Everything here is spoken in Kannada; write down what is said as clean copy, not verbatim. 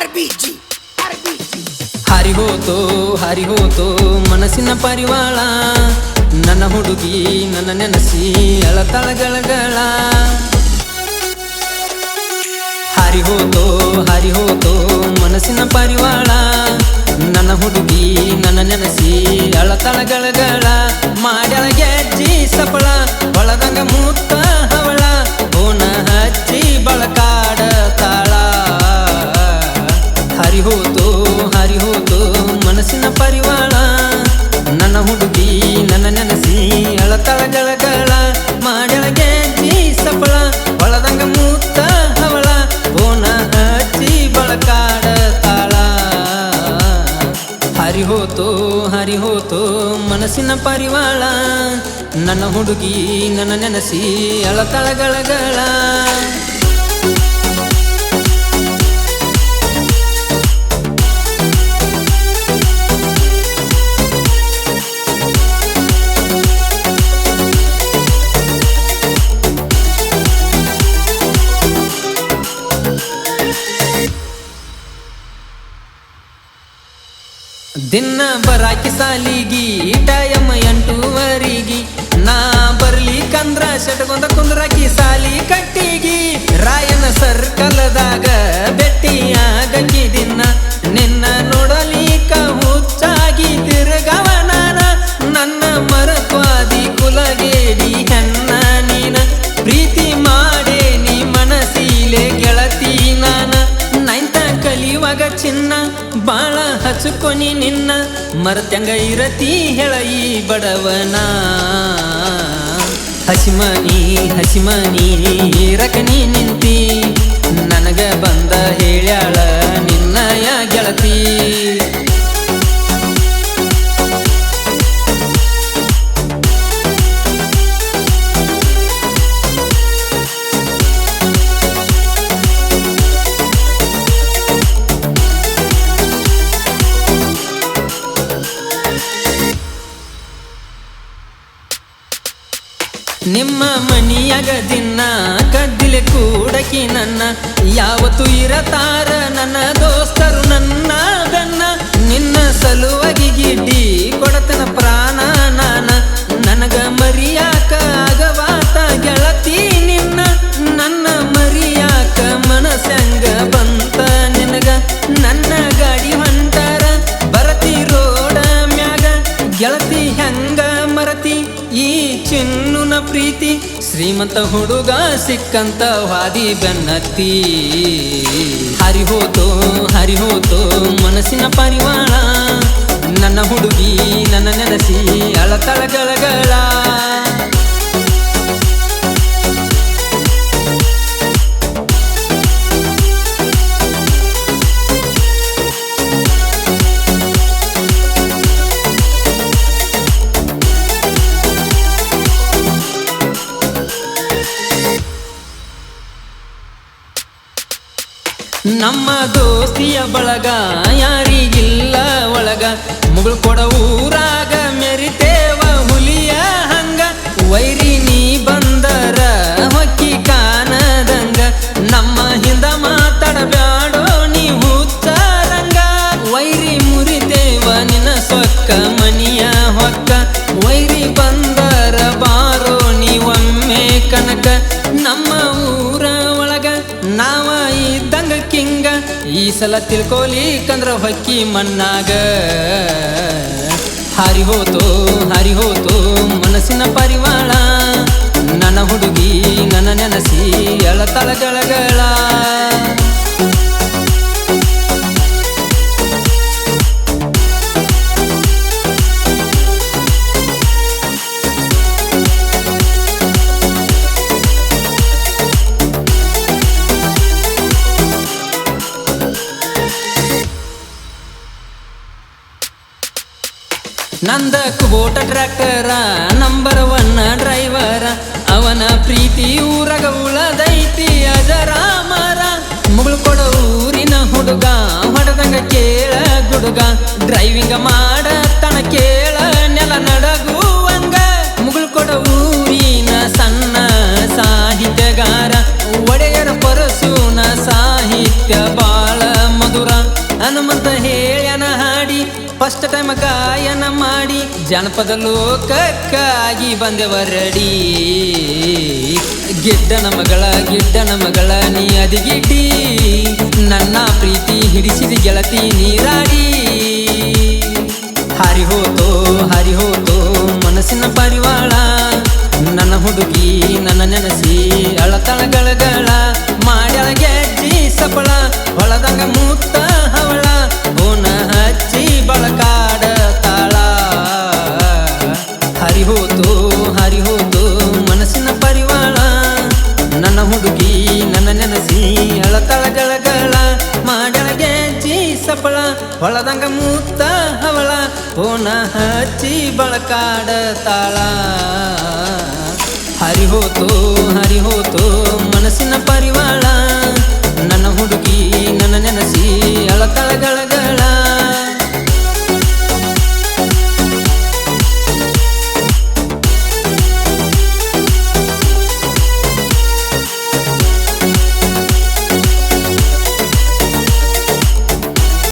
RBG ಹಾರಿ ಹೋತೋ ಮನಸ್ಸಿನ ಪರಿವಾಳ ನನ್ನ ಹುಡುಗಿ ನನ್ನ ನೆನಸಿ ಅಳತಳಗಳಗಳ ಹಾರಿ ಹೋತೋ ಮನಸ್ಸಿನ ಪರಿವಾಳ ನನ್ನ ಹುಡುಗಿ ನನ್ನ ನೆನಸಿ ಅಳತಳಗಳಗಳ ಮಾಡ್ಯಾಳ ಗೆಜ್ಜಿ ಸಫಳ ಒಳದಂಗ ಮುತ್ತ ಹವಳ ಓನ ಹಚ್ಚಿ ಬಳಕಾಡ ತಾಳ ಹಾರಿ ಹೋತೋ ಮನಸ್ಸಿನ ಪರಿವಾಳ ನನ್ನ ಹುಡುಗಿ ನನ್ನ ನೆನಸಿ ಅಳತಳಗಳಗಳ ಮಾಡ್ಯಾಳ ಗೆಜ್ಜಿ ಸಫಳ ಒಳದಂಗ ಮುತ್ತ ಹವಳ ಓನ ಹಚ್ಚಿ ಬಳಕಾಡ ತಾಳ ಹಾರಿ ಹೋತೋ ಮನಸ್ಸಿನ ಪರಿವಾಳ ನನ್ನ ಹುಡುಗಿ ನನ್ನ ನೆನಸಿ ಅಳತಳಗಳಗಳ ದಿನ ಬರಾಕಿ ಸಾಲಿಗಿ ಟೈಮ್ 8:30 ನಾ ಬರ್ಲಿಕ್ಕಂದ್ರ ಶಟಗೊಂದ ಕುಂದ್ರಾಕಿ ಸಾಲಿ ಕಟ್ಟಿಗಿ ರಾಯನ ಸರ್ಕಲ್ದಾಗ ಬೆಟ್ಟಿಯಾಗಕಿ ದಿನ ನಿನ್ನ ನೋಡಲಿಕ ಹುಚ್ಚಾಗಿ ತಿರುಗವ ನಾನ ನನ್ನ ಮರತ್ವಾದಿ ಕುಲಗೇಡಿ ಹೆಣ್ಣ ನೀನ ಪ್ರೀತಿ ಮಾಡೇ ನೀ ಮನಸಿಲೆ ಗೆಳತಿ ನಾನ ನೈಂತ ಕಲಿಯುವಾಗ ಚಿನ್ನ ಬಾಳ ಹಚ್ಚುಕೊನಿ ನಿನ್ನ ಮರತ್ಯಂಗ ಇರತಿ ಹೇಳ ಈ ಬಡವನ ಹಸಿಮನಿ ರಕನಿ ನಿಂತಿ ನನಗ ಬಂದ ಹೇಳ್ಯಾಳ ನಿನ್ನಯ ಗೆಳತಿ ನಿಮ್ಮ ಮನಿಯಾಗ ದಿನ ಕದ್ದಿಲೆ ಕೂಡಕಿ ನನ್ನ ಯಾವತ್ತು ಇರತಾರ ನನ್ನ ದೋಸ್ತರು ನನ್ನ ಬೆನ್ನ ನಿನ್ನ ಸಲುವಾಗಿ ಗಿಡ್ಡಿ ಕೊಡತನ ಪ್ರಾಣ ನಾನ ನನಗ ಮರಿಯಾಕ ಆಗವಾತ ಗೆಳತಿ ನಿನ್ನ ನನ್ನ ಮರಿಯಾಕ ಮನಸ್ಸಂಗ ಬಂತ ನಿನಗ ನನ್ನ ಗಾಡಿ ಹೊಂಟಾರ ಬರತಿ ರೋಡ ಮ್ಯಾಗ ಗೆಳತಿ ಹೆಂಗ ಮರತಿ ಈ ಚಿನ್ನುನ ಪ್ರೀತಿ ಶ್ರೀಮಂತ ಹುಡುಗ ಸಿಕ್ಕಂತ ವಾದಿ ಬೆನ್ನತ್ತಿ ಹಾರಿ ಹೋತೋ ಮನಸ್ಸಿನ ಪರಿವಾಳ ನನ್ನ ಹುಡುಗಿ ನನ್ನ ನೆನಸಿ ಅಳತಳಗಳಗಳ ನಮ್ಮ ದೋಸ್ತಿಯ ಬಳಗ ಯಾರಿಗಿಲ್ಲ ಒಳಗ ಮುಗುಳ್ ಕೊಡ ಊರಾಗ ಮೆರಿತೇವ ಹುಲಿಯ ಹಂಗ ವೈರಿ ನೀ ಬಂದರ ಹೊಕ್ಕಿ ಕಾನದಂಗ ನಮ್ಮ ಹಿಂದ ಮಾತಾಡಬ್ಯಾಡೋ ನೀ ಹುಚ್ಚಾರಂಗ ವೈರಿ ಮುರಿತೇವ ನಿನ್ನ ಸೊಕ್ಕ ಮನಿಯ ಹೊಕ್ಕ ವೈರಿ ಬಂದರ ಬಾರೋ ನೀ ಒಮ್ಮೆ ಕನಕ ನಮ್ಮ ಊರ ಒಳಗ ನಾವ ಇದ್ದಂಗ ಕಿಂಗ ಈ ಸಲ ತಿಳ್ಕೊಲಿಕಂದ್ರ ಹೊಕ್ಕಿ ಮಣ್ಣಾಗ ಹಾರಿ ಹೋತೋ ಮನಸ್ಸಿನ ಪರಿವಾಳ ನನ್ನ ಹುಡುಗಿ ನನ್ನ ನೆನಸಿ ಎಳತಳಗಳಗಳ ನಂದ ಕುಬೋಟ ಟ್ರ್ಯಾಕ್ಟರ ನಂಬರ್ 1 ಡ್ರೈವರ ಅವನ ಪ್ರೀತಿ ಊರಗ ಉಳದೈತಿ ಅಜರಾಮರ ಮುಗುಳ್ ಕೊಡೋ ಊರಿನ ಹುಡುಗ ಹೊಡೆದಂಗ ಕೇಳ ಗುಡುಗ ಡ್ರೈವಿಂಗ್ ಮಾಡ ತನ ಕೇಳ ನೆಲ ನಡಗುವಂಗ ಮುಗುಳ್ ಕೊಡೋ ಊರಿನ ಸಣ್ಣ ಸಾಹಿತ್ಯಗಾರ ಒಡೆಯರ ಪರಸೂನ ಸಾಹಿತ್ಯ ಬಾಳ ಮಧುರ ಹನುಮಂತ ಹೇಳ್ಯಾನ ಹಾಡಿ ಫಸ್ಟ್ ಟೈಮ್ ಗಾಯನ ಮಾಡಿ ಜನಪದ ಲೋಕಕ್ಕಾಗಿ ಬಂದೆವರಡಿ ಗಿಡ್ಡನ ಮಗಳ ನೀ ಅದಿಗಿಡ್ಡಿ ನನ್ನ ಪ್ರೀತಿ ಹಿಡಿಸಿದ ಗೆಳತಿ ನೀರಾಡಿ ಹಾರಿ ಹೋತೋ ಮನಸ್ಸಿನ ಪರಿವಾಳ ನನ್ನ ಹುಡುಗಿ ನನ್ನ ನೆನಸಿ ಅಳತಳ ಗಳಗಳ ಮಾಡ್ಯಾಳ ಗೆಜ್ಜಿ ಸಫಳ ಹೊಳದಂಗ ಮುತ್ತ ಹವಳ ಓನ ಹಚ್ಚಿ ಬಳಕಾಡ ತಾಳ ಹರಿ ಹೋತು ಮನಸ್ಸಿನ ಪರಿವಾಳ ನನ್ನ ಹುಡುಗಿ ನನ್ನ ನೆನಸಿ ಅಳತಳ ಗಳಗಳ ಮಾಡ್ಯಾಳ ಗೆಜ್ಜಿ ಸಫಳ ಹೊಳದಂಗ ಮುತ್ತ ಹವಳ ಓನ ಹಚ್ಚಿ ಬಳಕಾಡ ತಾಳ ಹರಿ ಹೋತು ಮನಸ್ಸಿನ